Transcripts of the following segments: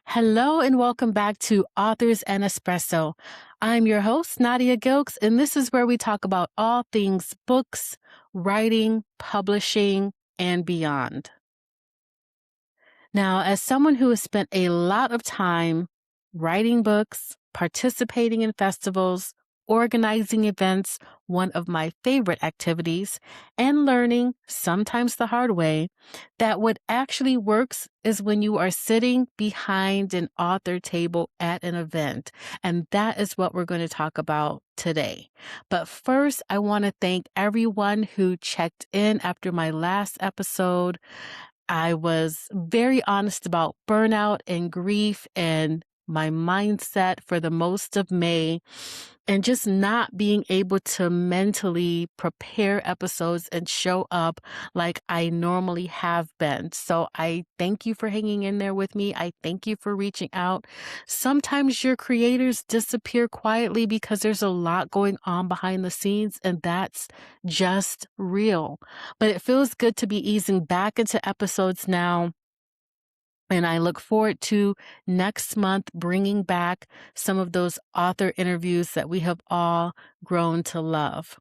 Hello and welcome back to Authors and Espresso. I'm your host, Nadia Gilkes, and this is where we talk about all things books, writing, publishing, and beyond. Now, as someone who has spent a lot of time writing books, participating in festivals, organizing events, one of my favorite activities, and learning, sometimes the hard way, that what actually works is when you are sitting behind an author table at an event. And that is what we're going to talk about today. But first, I want to thank everyone who checked in after my last episode. I was very honest about burnout and grief and my mindset for the most of May and just not being able to mentally prepare episodes and show up like I normally have been. So I thank you for hanging in there with me. I thank you for reaching out. Sometimes your creators disappear quietly because there's a lot going on behind the scenes, and that's just real. But it feels good to be easing back into episodes now. And I look forward to next month bringing back some of those author interviews that we have all grown to love.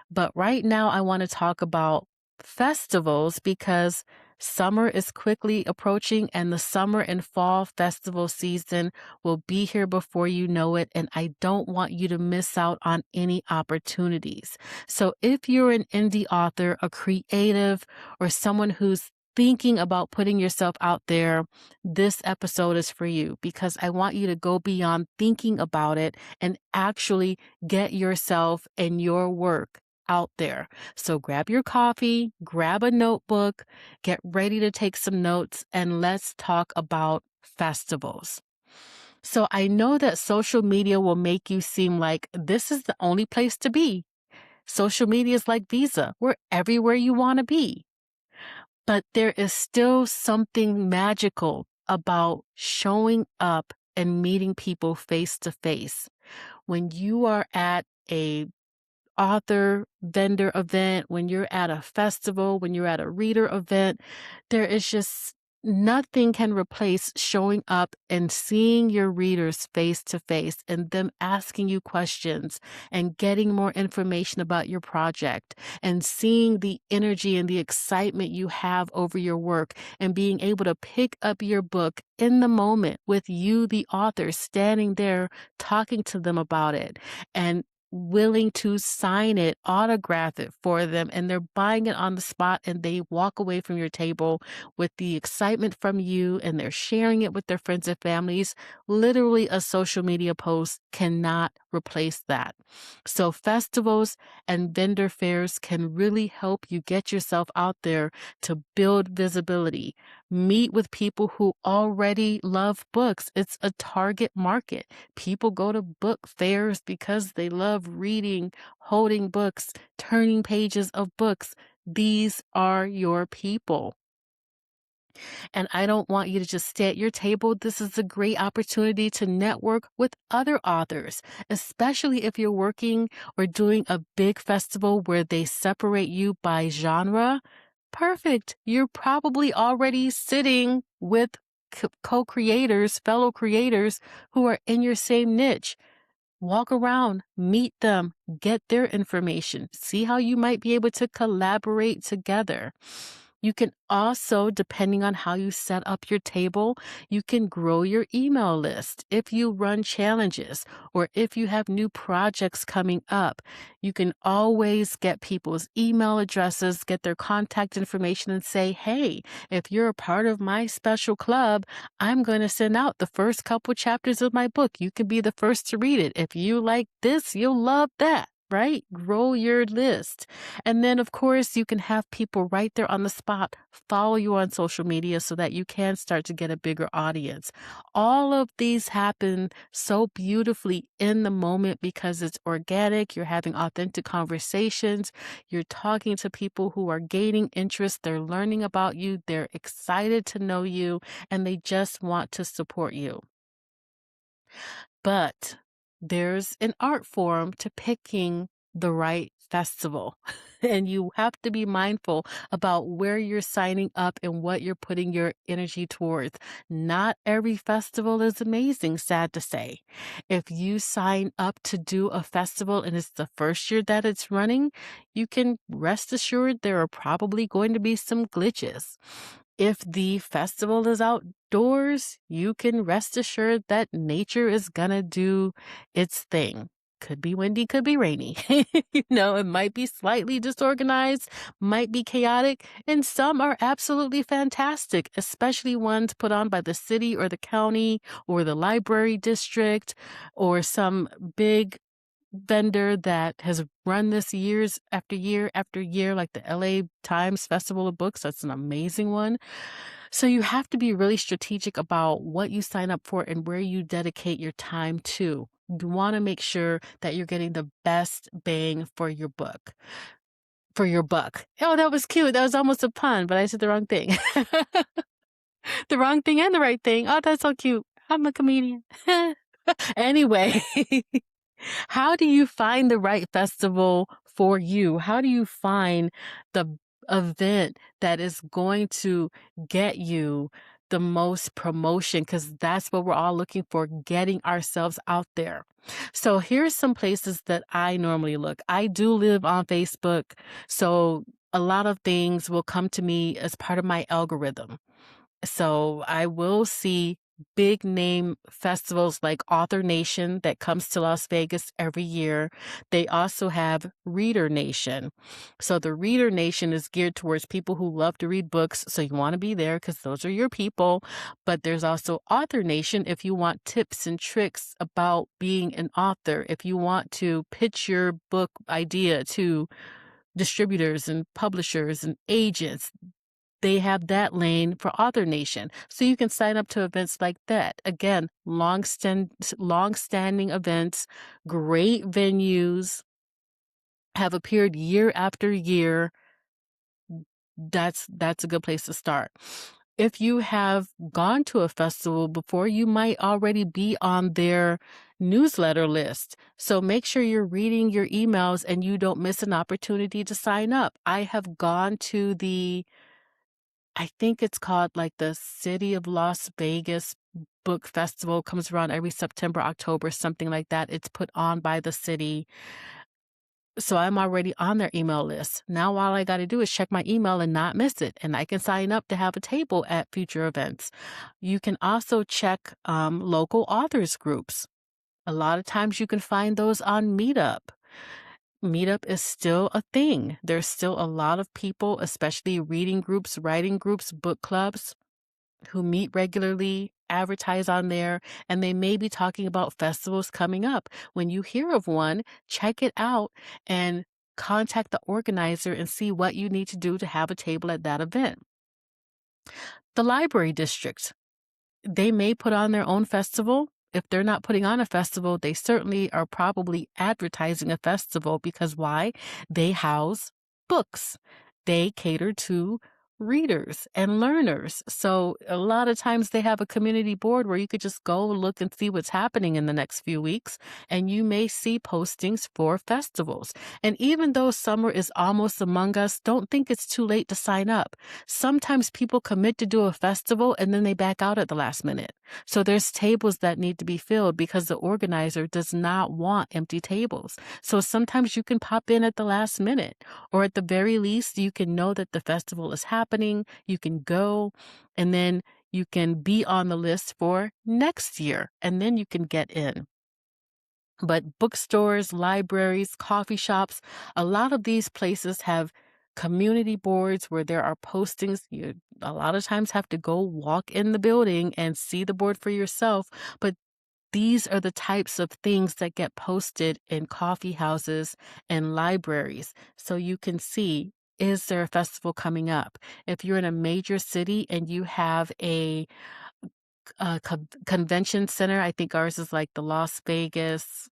But right now, I want to talk about festivals because summer is quickly approaching and the summer and fall festival season will be here before you know it. And I don't want you to miss out on any opportunities. So if you're an indie author, a creative, or someone who's thinking about putting yourself out there, this episode is for you because I want you to go beyond thinking about it and actually get yourself and your work out there. So grab your coffee, grab a notebook, get ready to take some notes, and let's talk about festivals. So I know that social media will make you seem like this is the only place to be. Social media is like Visa. We're everywhere you want to be. But there is still something magical about showing up and meeting people face to face. When you are at a author vendor event, when you're at a festival, when you're at a reader event, there is just nothing can replace showing up and seeing your readers face to face and them asking you questions and getting more information about your project and seeing the energy and the excitement you have over your work and being able to pick up your book in the moment with you, the author, standing there talking to them about it and willing to sign it, autograph it for them, and they're buying it on the spot and they walk away from your table with the excitement from you and they're sharing it with their friends and families. Literally, a social media post cannot replace that. So festivals and vendor fairs can really help you get yourself out there to build visibility. Meet with people who already love books. It's a target market. People go to book fairs because they love reading, holding books, turning pages of books. These are your people. And I don't want you to just stay at your table. This is a great opportunity to network with other authors, especially if you're working or doing a big festival where they separate you by genre. Perfect. You're probably already sitting with co-creators, fellow creators who are in your same niche. Walk around, meet them, get their information, see how you might be able to collaborate together. You can also, depending on how you set up your table, you can grow your email list. If you run challenges or if you have new projects coming up, you can always get people's email addresses, get their contact information and say, hey, if you're a part of my special club, I'm going to send out the first couple chapters of my book. You can be the first to read it. If you like this, you'll love that. Right? Grow your list. And then, of course, you can have people right there on the spot follow you on social media so that you can start to get a bigger audience. All of these happen so beautifully in the moment because it's organic. You're having authentic conversations. You're talking to people who are gaining interest. They're learning about you. They're excited to know you, and they just want to support you. But there's an art form to picking the right festival. and you have to be mindful about where you're signing up and what you're putting your energy towards. Not every festival is amazing, sad to say. If you sign up to do a festival and it's the first year that it's running, you can rest assured there are probably going to be some glitches. If the festival is outdoors, you can rest assured that nature is gonna do its thing. Could be windy, could be rainy. It might be slightly disorganized, might be chaotic, and some are absolutely fantastic, especially ones put on by the city or the county or the library district or some big vendor that has run this years after year after year, like the LA Times Festival of Books. That's an amazing one. So you have to be really strategic about what you sign up for and where you dedicate your time to. You want to make sure that you're getting the best bang for your book, for your buck. Oh, that was cute. That was almost a pun, but I said the wrong thing. The wrong thing and the right thing. Oh, that's so cute. I'm a comedian. Anyway, how do you find the right festival for you? How do you find the event that is going to get you the most promotion? Because that's what we're all looking for, getting ourselves out there. So here's some places that I normally look. I do live on Facebook, so a lot of things will come to me as part of my algorithm. So I will see big name festivals like Author Nation that comes to Las Vegas every year. They also have Reader Nation. So the Reader Nation is geared towards people who love to read books. So you want to be there because those are your people. But there's also Author Nation if you want tips and tricks about being an author, if you want to pitch your book idea to distributors and publishers and agents. They have that lane for Author Nation. So you can sign up to events like that. Again, long-standing events, great venues, have appeared year after year. That's a good place to start. If you have gone to a festival before, you might already be on their newsletter list. So make sure you're reading your emails and you don't miss an opportunity to sign up. I have gone to I think it's called like the City of Las Vegas Book Festival. Comes around every September, October, something like that. It's put on by the city. So I'm already on their email list. Now all I got to do is check my email and not miss it. And I can sign up to have a table at future events. You can also check local authors groups. A lot of times you can find those on Meetup. Meetup is still a thing. There's still a lot of people, especially reading groups, writing groups, book clubs, who meet regularly, advertise on there, and they may be talking about festivals coming up. When you hear of one, check it out and contact the organizer and see what you need to do to have a table at that event. The library district, they may put on their own festival. If they're not putting on a festival, they certainly are probably advertising a festival because why? They house books. They cater to readers and learners. So a lot of times they have a community board where you could just go look and see what's happening in the next few weeks, and you may see postings for festivals. And even though summer is almost among us, don't think it's too late to sign up. Sometimes people commit to do a festival and then they back out at the last minute. So there's tables that need to be filled because the organizer does not want empty tables. So sometimes you can pop in at the last minute, or at the very least, you can know that the festival is happening. You can go, and then you can be on the list for next year, and then you can get in. But bookstores, libraries, coffee shops, a lot of these places have community boards where there are postings. You a lot of times have to go walk in the building and see the board for yourself. But these are the types of things that get posted in coffee houses and libraries. So you can see, is there a festival coming up? If you're in a major city and you have a convention center, I think ours is like the Las Vegas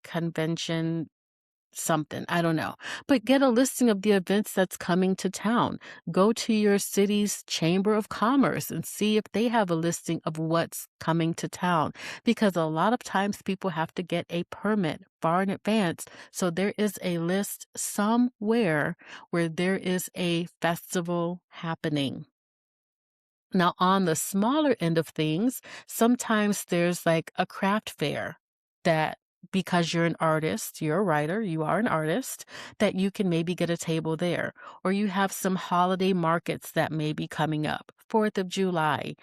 Convention something, I don't know. But get a listing of the events that's coming to town. Go to your city's chamber of commerce and see if they have a listing of what's coming to town. Because a lot of times people have to get a permit far in advance. So there is a list somewhere where there is a festival happening. Now, on the smaller end of things, sometimes there's like a craft fair that, because you're an artist, you're a writer, you are an artist, that you can maybe get a table there. Or you have some holiday markets that may be coming up, 4th of July,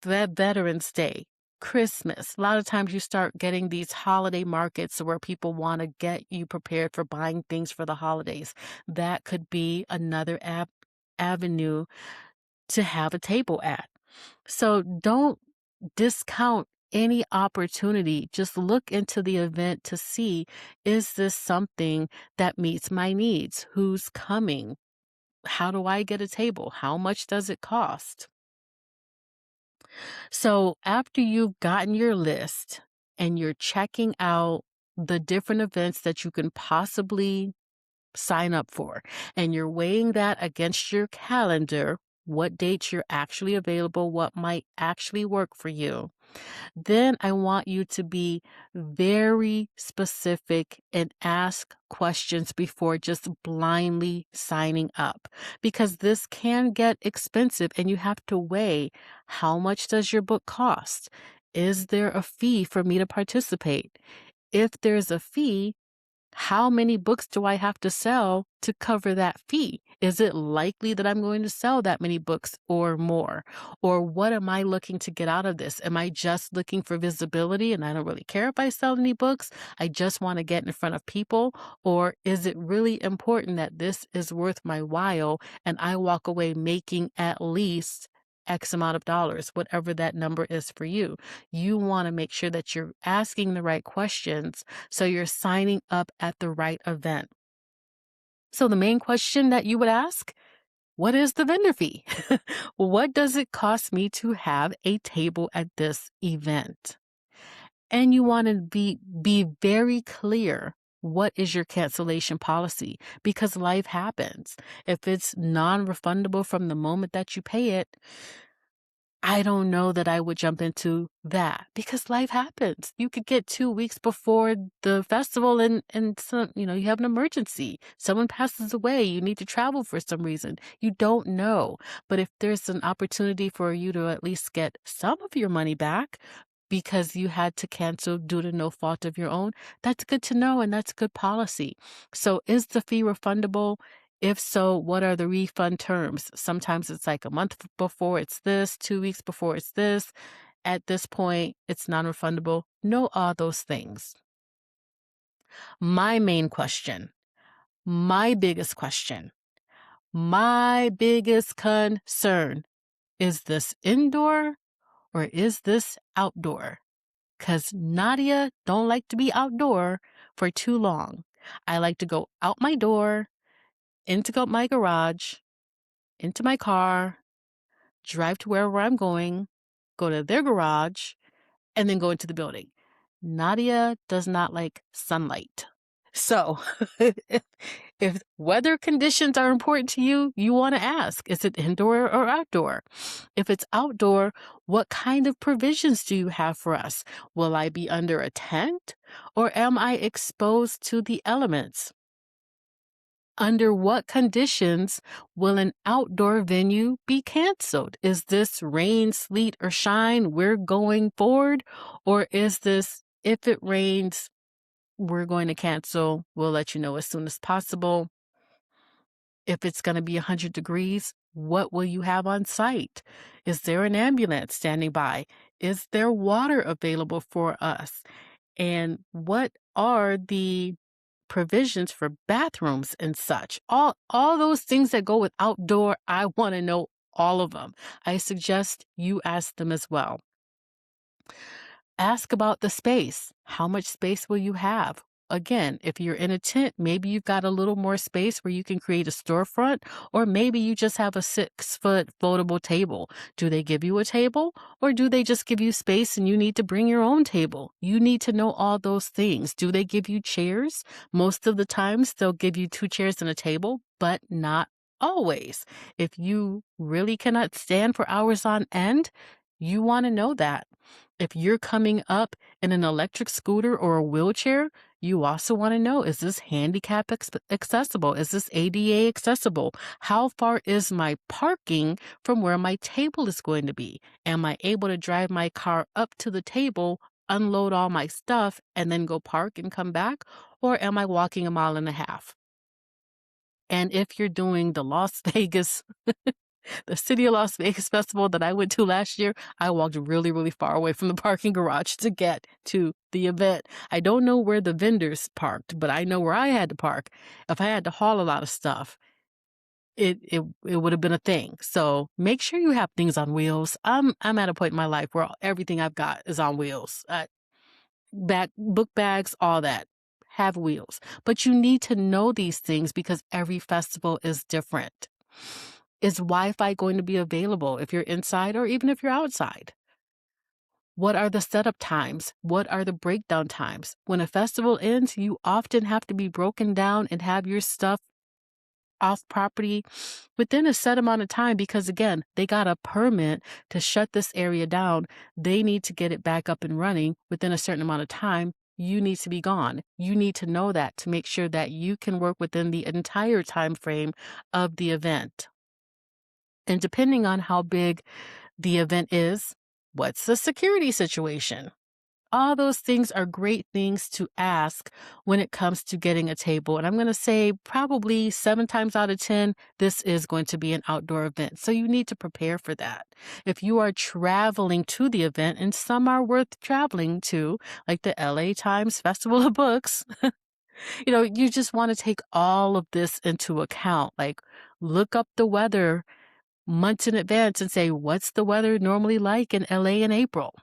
Veterans Day, Christmas. A lot of times you start getting these holiday markets where people want to get you prepared for buying things for the holidays. That could be another avenue to have a table at. So don't discount any opportunity. Just look into the event to see, is this something that meets my needs? Who's coming? How do I get a table? How much does it cost? So after you've gotten your list and you're checking out the different events that you can possibly sign up for, and you're weighing that against your calendar, what dates you're actually available, what might actually work for you, then I want you to be very specific and ask questions before just blindly signing up, because this can get expensive and you have to weigh, how much does your book cost? Is there a fee for me to participate? If there's a fee, how many books do I have to sell to cover that fee? Is it likely that I'm going to sell that many books or more? Or what am I looking to get out of this? Am I just looking for visibility and I don't really care if I sell any books? I just want to get in front of people. Or is it really important that this is worth my while and I walk away making at least X amount of dollars, whatever that number is for you? You want to make sure that you're asking the right questions so you're signing up at the right event. So the main question that you would ask, what is the vendor fee? What does it cost me to have a table at this event? And you want to be very clear. What is your cancellation policy? Because life happens. If it's non-refundable from the moment that you pay it, I don't know that I would jump into that, because life happens. You could get 2 weeks before the festival and some, you have an emergency. Someone passes away. You need to travel for some reason. You don't know. But if there's an opportunity for you to at least get some of your money back because you had to cancel due to no fault of your own, that's good to know, and that's good policy. So is the fee refundable? If so, what are the refund terms? Sometimes it's like a month before it's this, 2 weeks before it's this. At this point, it's non-refundable. Know all those things. My main question, my biggest question, my biggest concern, is this indoor or is this outdoor? Because Nadia don't like to be outdoor for too long. I like to go out my door, into my garage, into my car, drive to wherever I'm going, go to their garage, and then go into the building. Nadia does not like sunlight. So if weather conditions are important to you, you want to ask, is it indoor or outdoor? If it's outdoor, what kind of provisions do you have for us? Will I be under a tent, or am I exposed to the elements? Under what conditions will an outdoor venue be canceled? Is this rain, sleet, or shine, we're going forward? Or is this, if it rains, we're going to cancel, we'll let you know as soon as possible? If it's going to be 100 degrees, what will you have on site? Is there an ambulance standing by? Is there water available for us? And what are the provisions for bathrooms and such? All those things that go with outdoor, I want to know all of them. I suggest you ask them as well. Ask about the space. How much space will you have? again, if you're in a tent, maybe you've got a little more space where you can create a storefront, or maybe you just have a 6-foot floatable table. Do they give you a table, or do they just give you space and you need to bring your own table? You need to know all those things. Do they give you chairs? Most of the times, they'll give you 2 chairs and a table, but not always. If you really cannot stand for hours on end, you want to know that. If you're coming up in an electric scooter or a wheelchair, you also want to know, is this handicap accessible? Is this ADA accessible? How far is my parking from where my table is going to be? Am I able to drive my car up to the table, unload all my stuff, and then go park and come back? Or am I walking a mile and a half? And if you're doing the Las Vegas the City of Las Vegas festival that I went to last year, I walked really, really far away from the parking garage to get to the event. I don't know where the vendors parked, but I know where I had to park. If I had to haul a lot of stuff, it would have been a thing. So make sure you have things on wheels. I'm at a point in my life where everything I've got is on wheels. Book bags, all that have wheels. But you need to know these things because every festival is different. Is Wi-Fi going to be available if you're inside or even if you're outside? What are the setup times? What are the breakdown times? When a festival ends, you often have to be broken down and have your stuff off property within a set amount of time because, again, they got a permit to shut this area down. They need to get it back up and running within a certain amount of time. You need to be gone. You need to know that to make sure that you can work within the entire time frame of the event. And depending on how big the event is, what's the security situation? All those things are great things to ask when it comes to getting a table. And I'm going to say probably 7 times out of 10, this is going to be an outdoor event. So you need to prepare for that. If you are traveling to the event, and some are worth traveling to, like the LA Times Festival of Books, you just want to take all of this into account. Like look up the weather months in advance and say, what's the weather normally like in LA in April?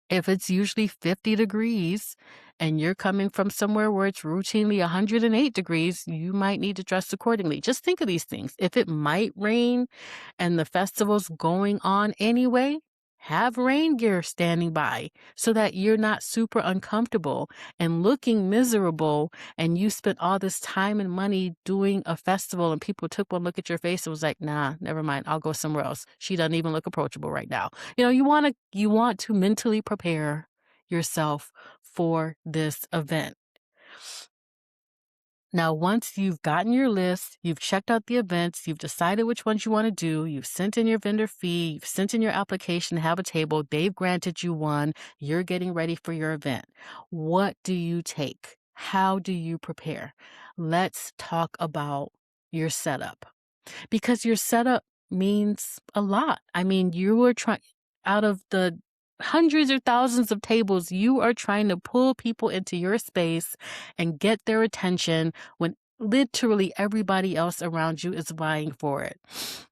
If it's usually 50 degrees and you're coming from somewhere where it's routinely 108 degrees, you might need to dress accordingly. Just think of these things. If it might rain and the festival's going on anyway, have rain gear standing by so that you're not super uncomfortable and looking miserable and you spent all this time and money doing a festival and people took one look at your face and was like, nah, never mind, I'll go somewhere else. She doesn't even look approachable right now. You want to mentally prepare yourself for this event. Now, once you've gotten your list, you've checked out the events, you've decided which ones you want to do, you've sent in your vendor fee, you've sent in your application to have a table, they've granted you one, you're getting ready for your event. What do you take? How do you prepare? Let's talk about your setup because your setup means a lot. I mean, you are trying out of the hundreds or thousands of tables, you are trying to pull people into your space and get their attention when literally everybody else around you is vying for it.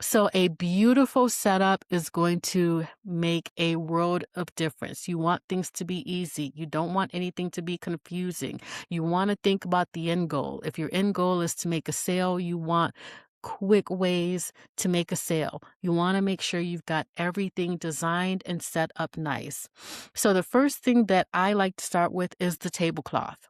So a beautiful setup is going to make a world of difference. You want things to be easy. You don't want anything to be confusing. You want to think about the end goal. If your end goal is to make a sale, you want quick ways to make a sale. You want to make sure you've got everything designed and set up nice. So the first thing that I like to start with is the tablecloth.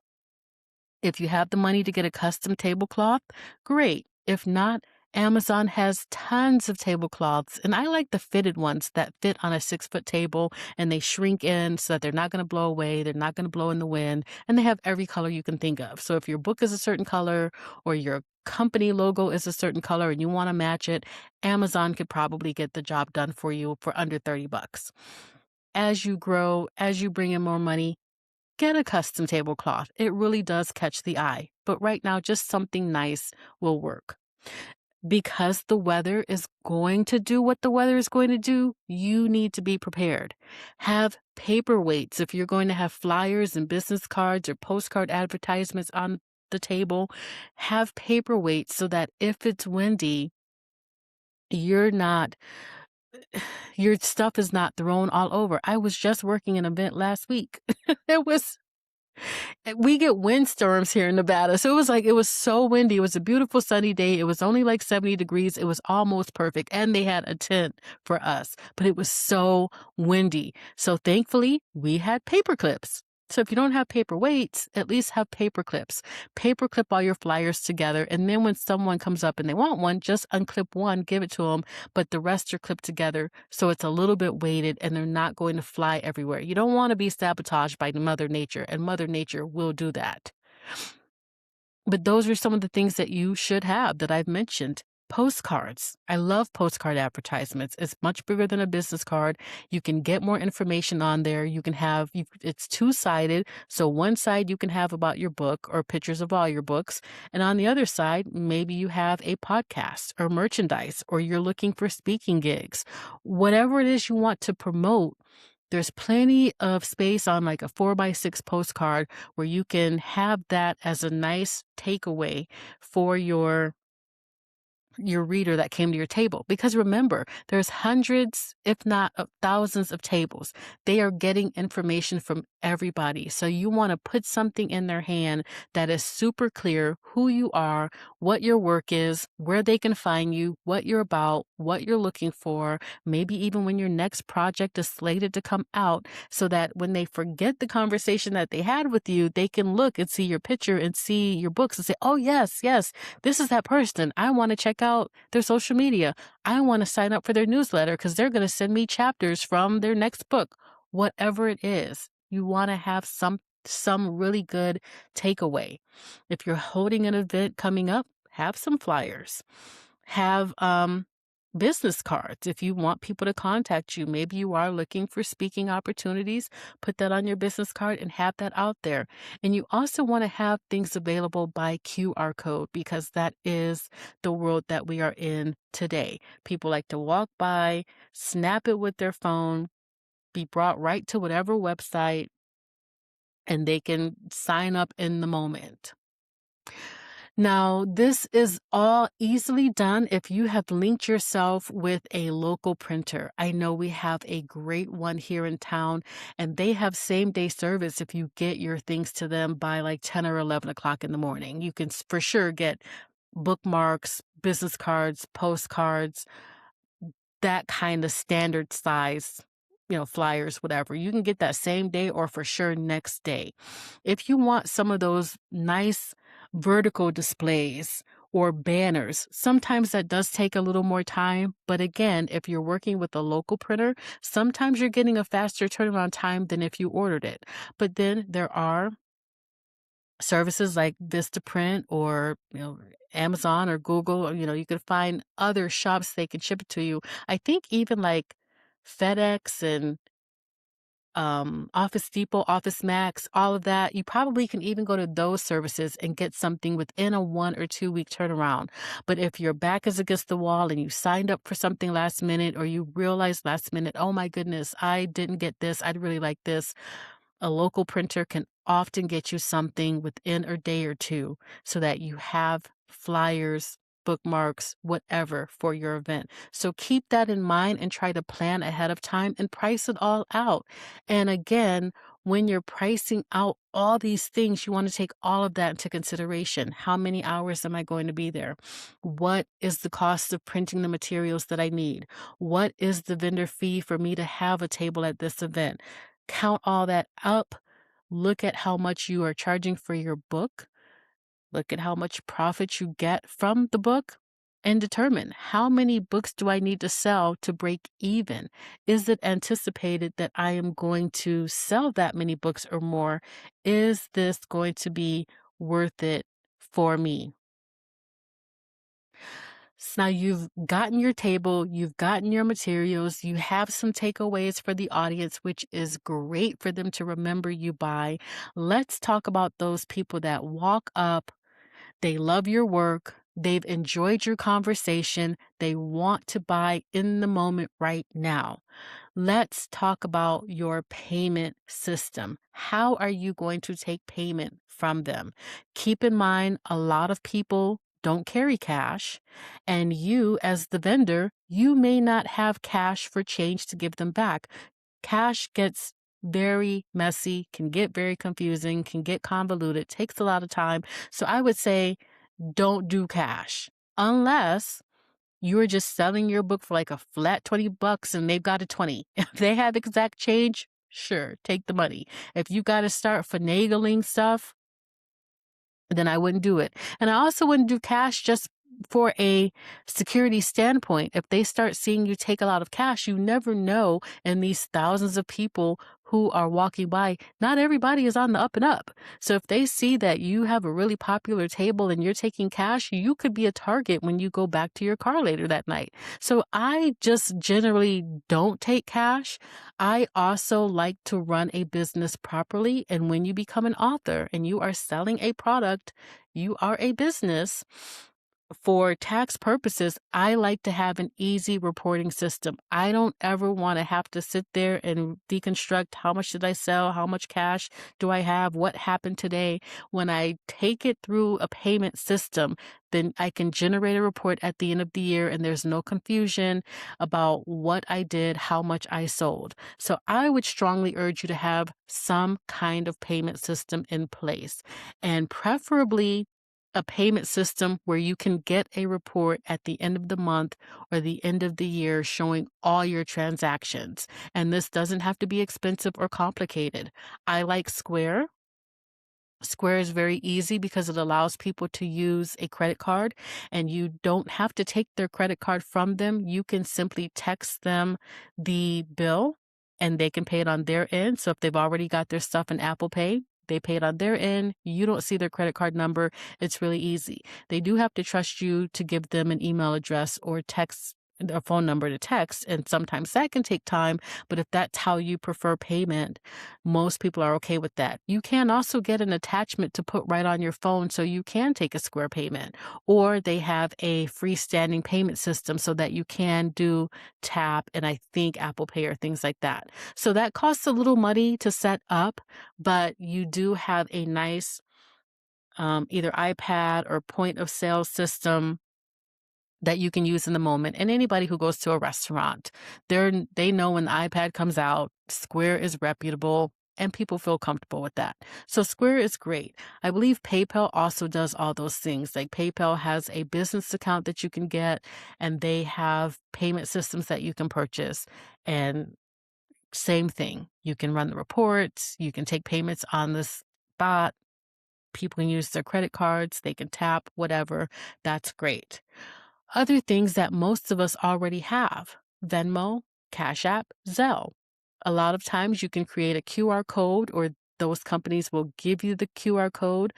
If you have the money to get a custom tablecloth, great. If not, Amazon has tons of tablecloths, and I like the fitted ones that fit on a 6-foot table and they shrink in so that they're not going to blow away, they're not going to blow in the wind, and they have every color you can think of. So if your book is a certain color or your company logo is a certain color and you want to match it, Amazon could probably get the job done for you for under $30. As you grow, as you bring in more money, get a custom tablecloth. It really does catch the eye. But right now, just something nice will work. Because the weather is going to do what the weather is going to do, you need to be prepared. Have paperweights if you're going to have flyers and business cards or postcard advertisements on the table. Have paperweights so that if it's windy, your stuff is not thrown all over. I was just working an event last week. It was We get windstorms here in Nevada. So it was so windy. It was a beautiful sunny day. It was only like 70 degrees. It was almost perfect. And they had a tent for us, but it was so windy. So thankfully, we had paper clips. So if you don't have paper weights, at least have paper clips. Paper clip all your flyers together. And then when someone comes up and they want one, just unclip one, give it to them, but the rest are clipped together. So it's a little bit weighted and they're not going to fly everywhere. You don't want to be sabotaged by Mother Nature, and Mother Nature will do that. But those are some of the things that you should have that I've mentioned. Postcards. I love postcard advertisements. It's much bigger than a business card. You can get more information on there. You can have, it's two-sided. So one side you can have about your book or pictures of all your books. And on the other side, maybe you have a podcast or merchandise, or you're looking for speaking gigs. Whatever it is you want to promote, there's plenty of space on like a 4x6 postcard where you can have that as a nice takeaway for your reader that came to your table. Because remember, there's hundreds, if not thousands of tables. They are getting information from everybody. So you want to put something in their hand that is super clear who you are, what your work is, where they can find you, what you're about, what you're looking for, maybe even when your next project is slated to come out, so that when they forget the conversation that they had with you, they can look and see your picture and see your books and say, oh, yes, this is that person. I want to check out their social media. I want to sign up for their newsletter because they're going to send me chapters from their next book. Whatever it is, you want to have some really good takeaway. If you're holding an event coming up, have some flyers. Have business cards. If you want people to contact you, maybe you are looking for speaking opportunities, put that on your business card and have that out there. And you also want to have things available by QR code, because that is the world that we are in today. People like to walk by, snap it with their phone, be brought right to whatever website, and they can sign up in the moment. Now, this is all easily done if you have linked yourself with a local printer. I know we have a great one here in town, and they have same-day service if you get your things to them by like 10 or 11 o'clock in the morning. You can for sure get bookmarks, business cards, postcards, that kind of standard size, flyers, whatever. You can get that same day or for sure next day. If you want some of those nice vertical displays or banners, sometimes that does take a little more time. But again, if you're working with a local printer, sometimes you're getting a faster turnaround time than if you ordered it. But then there are services like Vistaprint or Amazon or Google, or you could find other shops they can ship it to you. I think even like FedEx and Office Depot, Office Max, all of that, you probably can even go to those services and get something within a 1 or 2 week turnaround. But if your back is against the wall and you signed up for something last minute, or you realize last minute, oh my goodness, I didn't get this, I'd really like this, a local printer can often get you something within a day or two so that you have flyers, bookmarks, whatever for your event. So keep that in mind and try to plan ahead of time and price it all out. And again, when you're pricing out all these things, you want to take all of that into consideration. How many hours am I going to be there? What is the cost of printing the materials that I need? What is the vendor fee for me to have a table at this event? Count all that up. Look at how much you are charging for your book. Look at how much profit you get from the book, and determine, how many books do I need to sell to break even? Is it anticipated that I am going to sell that many books or more? Is this going to be worth it for me? So now you've gotten your table, you've gotten your materials, you have some takeaways for the audience, which is great for them to remember you by. Let's talk about those people that walk up, they love your work, they've enjoyed your conversation, they want to buy in the moment right now. Let's talk about your payment system. How are you going to take payment from them? Keep in mind, a lot of people don't carry cash, and you, as the vendor, you may not have cash for change to give them back. Cash gets very messy, can get very confusing, can get convoluted, takes a lot of time. So I would say don't do cash unless you're just selling your book for like a flat $20 and they've got a 20. If they have exact change, sure, take the money. If you got to start finagling stuff, then I wouldn't do it. And I also wouldn't do cash just for a security standpoint. If they start seeing you take a lot of cash, you never know. And these thousands of people who are walking by, not everybody is on the up and up. So if they see that you have a really popular table and you're taking cash, you could be a target when you go back to your car later that night. So I just generally don't take cash. I also like to run a business properly. And when you become an author and you are selling a product, you are a business. For tax purposes, I like to have an easy reporting system. I don't ever want to have to sit there and deconstruct how much did I sell, how much cash do I have, what happened today. When I take it through a payment system, then I can generate a report at the end of the year and there's no confusion about what I did, how much I sold. So I would strongly urge you to have some kind of payment system in place, and preferably a payment system where you can get a report at the end of the month or the end of the year showing all your transactions. And this doesn't have to be expensive or complicated. I like Square. Square is very easy because it allows people to use a credit card and you don't have to take their credit card from them. You can simply text them the bill and they can pay it on their end. So if they've already got their stuff in Apple Pay, they pay it on their end. You don't see their credit card number. It's really easy. They do have to trust you to give them an email address or text a phone number to text, and sometimes that can take time. But if that's how you prefer payment, most people are okay with that. You can also get an attachment to put right on your phone so you can take a Square payment, or they have a freestanding payment system so that you can do Tap and I think Apple Pay or things like that. So that costs a little money to set up, but you do have a nice either iPad or point of sale system that you can use in the moment. And anybody who goes to a restaurant, they know when the iPad comes out, Square is reputable and people feel comfortable with that. So Square is great. I believe PayPal also does all those things. Like PayPal has a business account that you can get and they have payment systems that you can purchase. And same thing. You can run the reports, you can take payments on the spot. People can use their credit cards, they can tap, whatever. That's great. Other things that most of us already have: Venmo, Cash App, Zelle. A lot of times you can create a QR code or those companies will give you the QR code.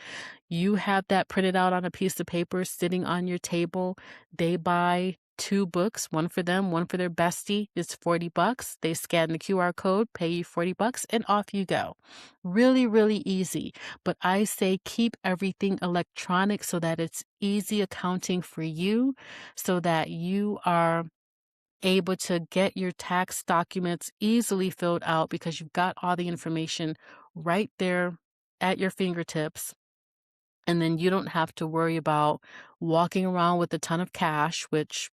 You have that printed out on a piece of paper sitting on your table. They buy 2 books, one for them, one for their bestie. It's $40. They scan the QR code, pay you $40, and off you go. Really, really easy. But I say keep everything electronic so that it's easy accounting for you, so that you are able to get your tax documents easily filled out because you've got all the information right there at your fingertips. And then you don't have to worry about walking around with a ton of cash, which,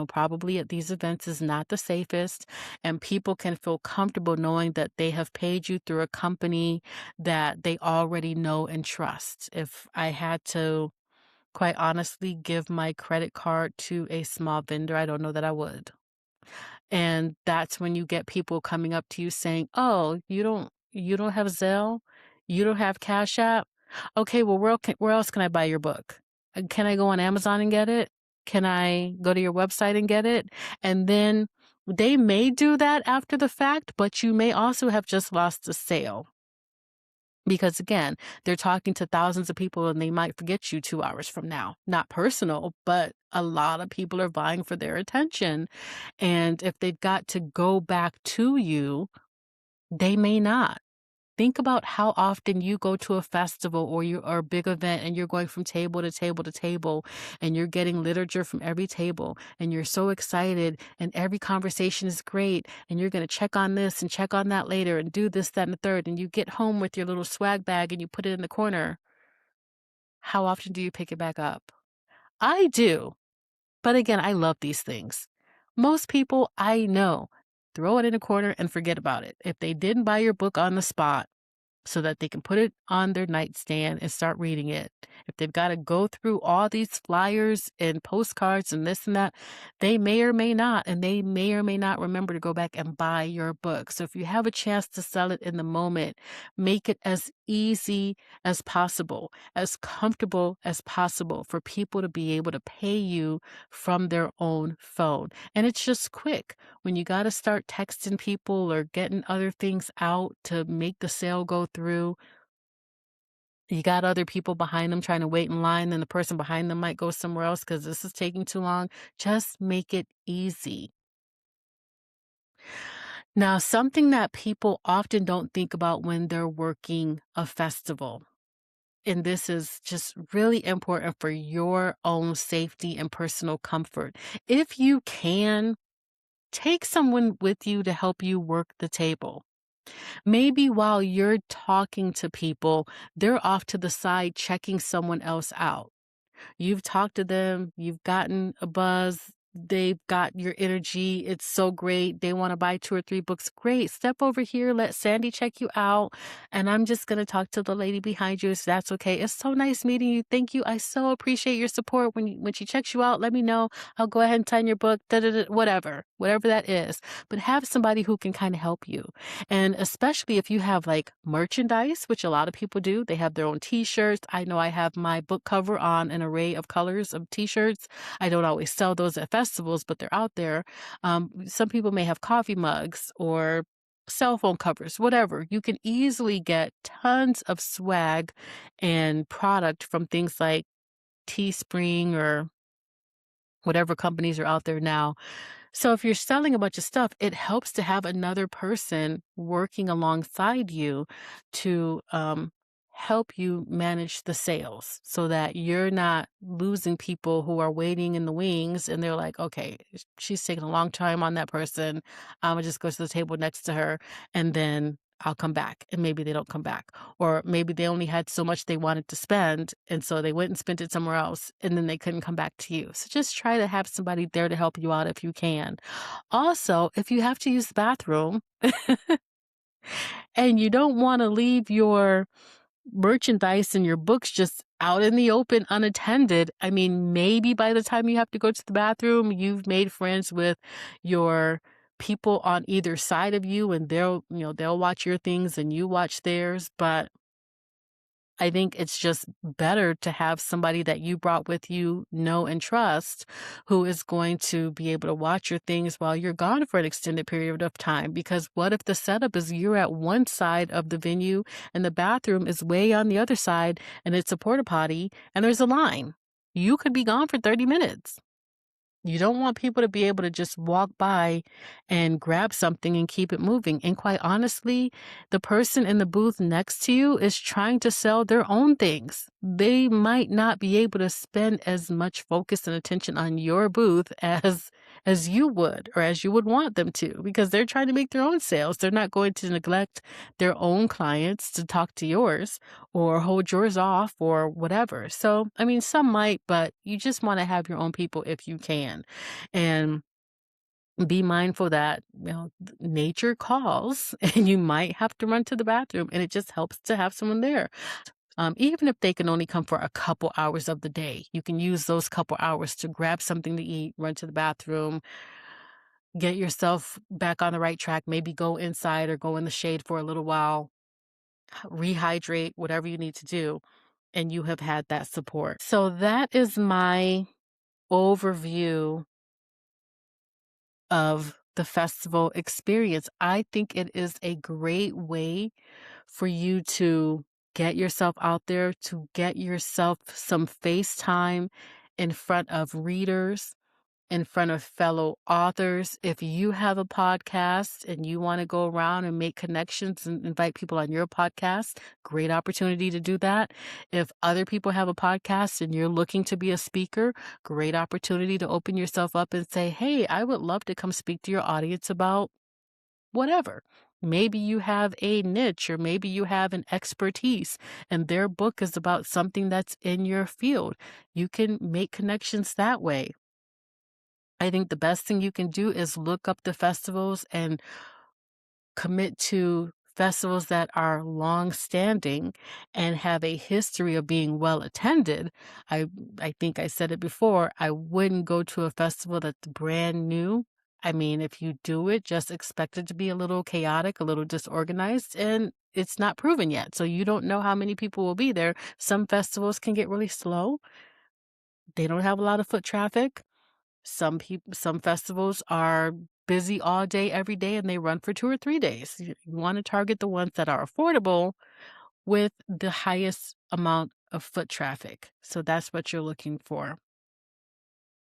probably at these events is not the safest. And people can feel comfortable knowing that they have paid you through a company that they already know and trust. If I had to, quite honestly, give my credit card to a small vendor, I don't know that I would. And that's when you get people coming up to you saying, "Oh, you don't have Zelle? You don't have Cash App? Okay, well, where else can I buy your book? Can I go on Amazon and get it? Can I go to your website and get it?" And then they may do that after the fact, but you may also have just lost a sale. Because again, they're talking to thousands of people and they might forget you 2 hours from now. Not personal, but a lot of people are vying for their attention. And if they've got to go back to you, they may not. Think about how often you go to a festival or a big event and you're going from table to table to table and you're getting literature from every table and you're so excited and every conversation is great and you're going to check on this and check on that later and do this, that, and the third, and you get home with your little swag bag and you put it in the corner. How often do you pick it back up? I do. But again, I love these things. Most people I know, throw it in a corner and forget about it. If they didn't buy your book on the spot, so that they can put it on their nightstand and start reading it. If they've got to go through all these flyers and postcards and this and that, they may or may not, and they may or may not remember to go back and buy your book. So if you have a chance to sell it in the moment, make it as easy as possible, as comfortable as possible for people to be able to pay you from their own phone. And it's just quick. When you got to start texting people or getting other things out to make the sale go through, you got other people behind them trying to wait in line, and the person behind them might go somewhere else because this is taking too long. Just make it easy. Now, something that people often don't think about when they're working a festival, and this is just really important for your own safety and personal comfort. If you can, take someone with you to help you work the table. Maybe while you're talking to people, they're off to the side checking someone else out. You've talked to them, you've gotten a buzz, they've got your energy. It's so great. They want to buy 2 or 3 books. Great. Step over here. Let Sandy check you out. And I'm just going to talk to the lady behind you if that's okay. It's so nice meeting you. Thank you. I so appreciate your support. When she checks you out, let me know. I'll go ahead and sign your book, whatever that is. But have somebody who can kind of help you. And especially if you have like merchandise, which a lot of people do, they have their own t-shirts. I know I have my book cover on an array of colors of t-shirts. I don't always sell those at festivals, but they're out there. Some people may have coffee mugs or cell phone covers, whatever. You can easily get tons of swag and product from things like Teespring or whatever companies are out there now. So if you're selling a bunch of stuff, it helps to have another person working alongside you to help you manage the sales so that you're not losing people who are waiting in the wings and they're like, okay, she's taking a long time on that person. I'm gonna just go to the table next to her and then I'll come back. And maybe they don't come back. Or maybe they only had so much they wanted to spend. And so they went and spent it somewhere else and then they couldn't come back to you. So just try to have somebody there to help you out if you can. Also, if you have to use the bathroom and you don't want to leave your merchandise and your books just out in the open unattended, I mean, maybe by the time you have to go to the bathroom, you've made friends with your people on either side of you and they'll watch your things and you watch theirs, but I think it's just better to have somebody that you brought with you, know and trust, who is going to be able to watch your things while you're gone for an extended period of time. Because what if the setup is you're at one side of the venue and the bathroom is way on the other side and it's a porta potty and there's a line? You could be gone for 30 minutes. You don't want people to be able to just walk by and grab something and keep it moving. And quite honestly, the person in the booth next to you is trying to sell their own things. They might not be able to spend as much focus and attention on your booth as you would or as you would want them to because they're trying to make their own sales. They're not going to neglect their own clients to talk to yours or hold yours off or whatever. So, I mean, some might, but you just want to have your own people if you can. And be mindful that, nature calls and you might have to run to the bathroom and it just helps to have someone there. Even if they can only come for a couple hours of the day, you can use those couple hours to grab something to eat, run to the bathroom, get yourself back on the right track, maybe go inside or go in the shade for a little while, rehydrate, whatever you need to do, and you have had that support. So that is my overview of the festival experience. I think it is a great way for you to get yourself out there, to get yourself some face time in front of readers, in front of fellow authors. If you have a podcast and you want to go around and make connections and invite people on your podcast, great opportunity to do that. If other people have a podcast and you're looking to be a speaker, great opportunity to open yourself up and say, hey, I would love to come speak to your audience about whatever. Maybe you have a niche or maybe you have an expertise and their book is about something that's in your field. You can make connections that way. I think the best thing you can do is look up the festivals and commit to festivals that are long-standing and have a history of being well attended. I I think I said it before, I wouldn't go to a festival that's brand new. I mean, if you do it, just expect it to be a little chaotic, a little disorganized, and it's not proven yet. So you don't know how many people will be there. Some festivals can get really slow. They don't have a lot of foot traffic. Some festivals are busy all day, every day, and they run for 2 or 3 days. You wanna target the ones that are affordable with the highest amount of foot traffic. So that's what you're looking for.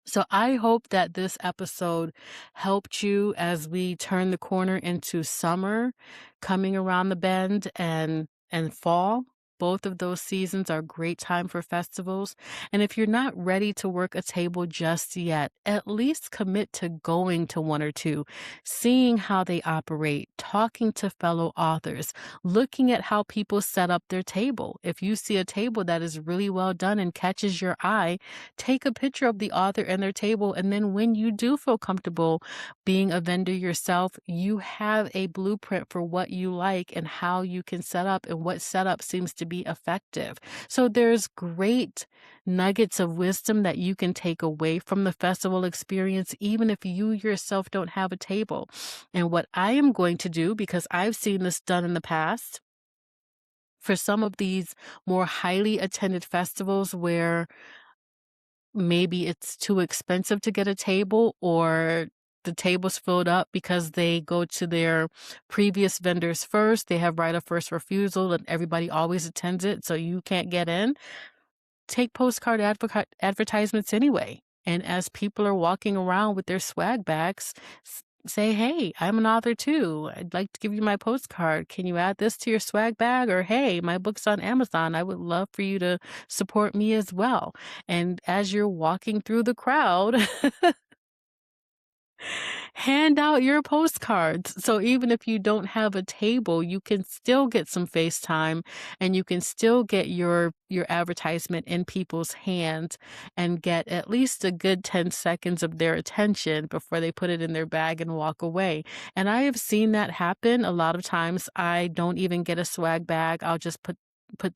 So I hope that this episode helped you as we turn the corner into summer coming around the bend and fall. Both of those seasons are a great time for festivals. And if you're not ready to work a table just yet, at least commit to going to one or two, seeing how they operate, talking to fellow authors, looking at how people set up their table. If you see a table that is really well done and catches your eye, take a picture of the author and their table. And then when you do feel comfortable being a vendor yourself, you have a blueprint for what you like and how you can set up and what setup seems to be effective. So there's great nuggets of wisdom that you can take away from the festival experience, even if you yourself don't have a table. And what I am going to do, because I've seen this done in the past, for some of these more highly attended festivals where maybe it's too expensive to get a table or the table's filled up because they go to their previous vendors first. They have right of first refusal and everybody always attends it, so you can't get in. Take postcard advertisements anyway. And as people are walking around with their swag bags, say, "Hey, I'm an author too. I'd like to give you my postcard. Can you add this to your swag bag?" Or, "Hey, my book's on Amazon. I would love for you to support me as well." And as you're walking through the crowd, hand out your postcards. So even if you don't have a table, you can still get some FaceTime and you can still get your advertisement in people's hands and get at least a good 10 seconds of their attention before they put it in their bag and walk away. And I have seen that happen a lot of times. I don't even get a swag bag. I'll just put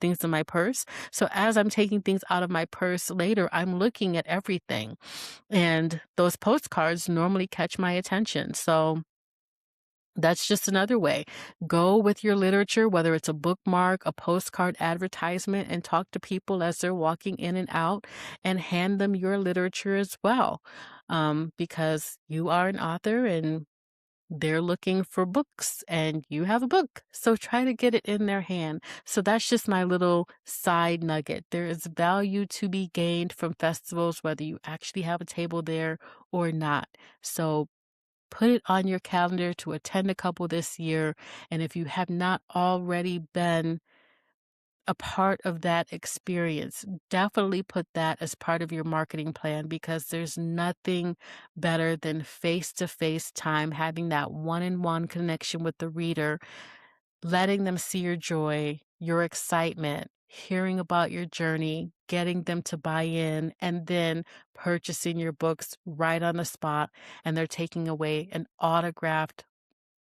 things in my purse. So as I'm taking things out of my purse later, I'm looking at everything. And those postcards normally catch my attention. So that's just another way. Go with your literature, whether it's a bookmark, a postcard advertisement, and talk to people as they're walking in and out and hand them your literature as well. Because you are an author and they're looking for books and you have a book. So try to get it in their hand. So that's just my little side nugget. There is value to be gained from festivals, whether you actually have a table there or not. So put it on your calendar to attend a couple this year. And if you have not already been a part of that experience, definitely put that as part of your marketing plan because there's nothing better than face-to-face time, having that one-on-one connection with the reader, letting them see your joy, your excitement, hearing about your journey, getting them to buy in, and then purchasing your books right on the spot, and they're taking away an autographed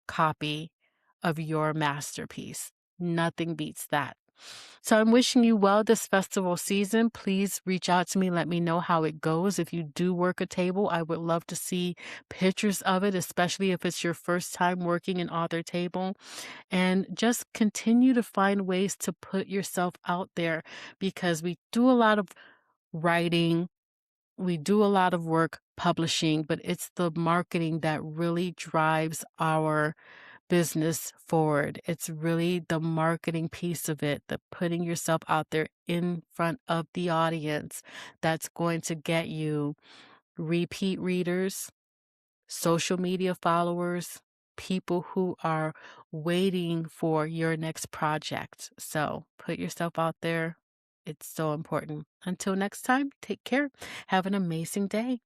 copy of your masterpiece. Nothing beats that. So I'm wishing you well this festival season. Please reach out to me. Let me know how it goes. If you do work a table, I would love to see pictures of it, especially if it's your first time working an author table. And just continue to find ways to put yourself out there because we do a lot of writing, we do a lot of work publishing, but it's the marketing that really drives our business forward. It's really the marketing piece of it, the putting yourself out there in front of the audience that's going to get you repeat readers, social media followers, people who are waiting for your next project. So put yourself out there. It's so important. Until next time, take care. Have an amazing day.